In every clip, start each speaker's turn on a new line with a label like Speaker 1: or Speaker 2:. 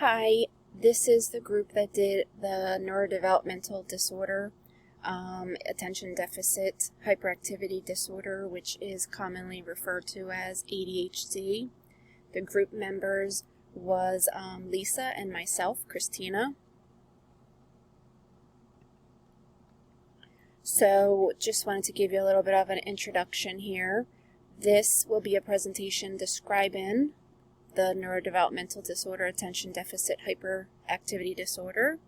Speaker 1: Hi, this is the group that did the neurodevelopmental disorder, attention deficit hyperactivity disorder, which is commonly referred to as ADHD. The group members was Lisa and myself, Christina. So just wanted to give you a little bit of an introduction here. This will be a presentation describing the neurodevelopmental disorder, attention deficit hyperactivity disorder.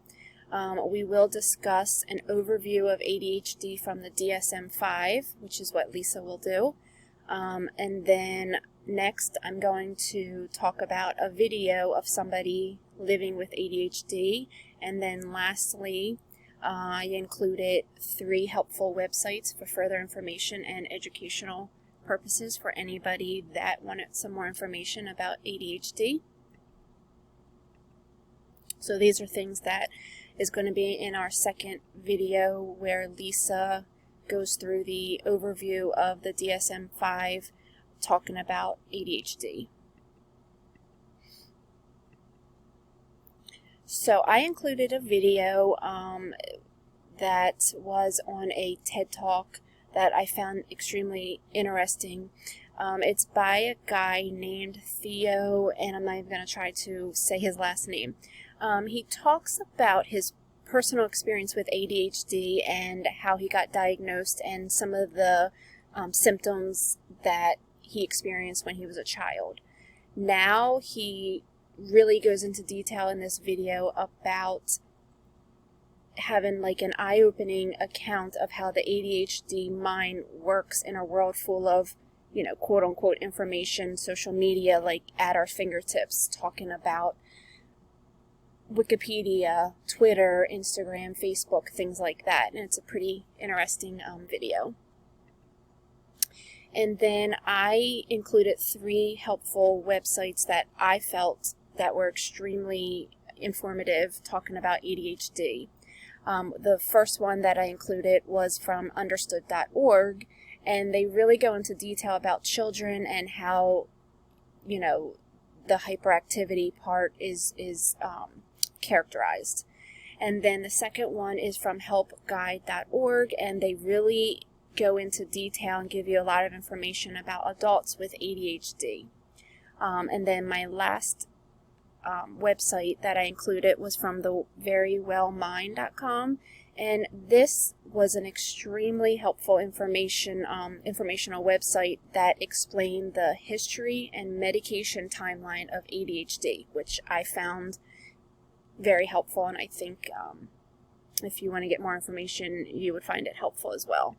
Speaker 1: We will discuss an overview of ADHD from the DSM-5, which is what Lisa will do. And then next I'm going to talk about a video of somebody living with ADHD. And then lastly, I included 3 helpful websites for further information and educational purposes for anybody that wanted some more information about ADHD. So these are things that is going to be in our second video where Lisa goes through the overview of the DSM-5 talking about ADHD. So I included a video that was on a TED Talk that I found extremely interesting. It's by a guy named Theo, and I'm not even going to try to say his last name. He talks about his personal experience with ADHD and how he got diagnosed and some of the symptoms that he experienced when he was a child. Now he really goes into detail in this video about having like an eye-opening account of how the ADHD mind works in a world full of, quote-unquote information, social media, like at our fingertips, talking about Wikipedia, Twitter, Instagram, Facebook, things like that. And it's a pretty interesting video. And then I included 3 helpful websites that I felt that were extremely informative talking about ADHD. The first one that I included was from understood.org, and they really go into detail about children and how, the hyperactivity part is characterized. And then the second one is from helpguide.org, and they really go into detail and give you a lot of information about adults with ADHD. And then my last website that I included was from the verywellmind.com, and this was an extremely helpful informational website that explained the history and medication timeline of ADHD, which I found very helpful, and I think if you want to get more information, you would find it helpful as well.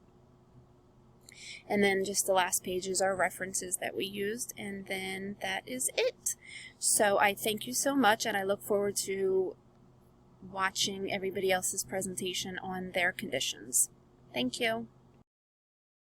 Speaker 1: And then just the last pages are references that we used, and then that is it. So I thank you so much, and I look forward to watching everybody else's presentation on their conditions. Thank you.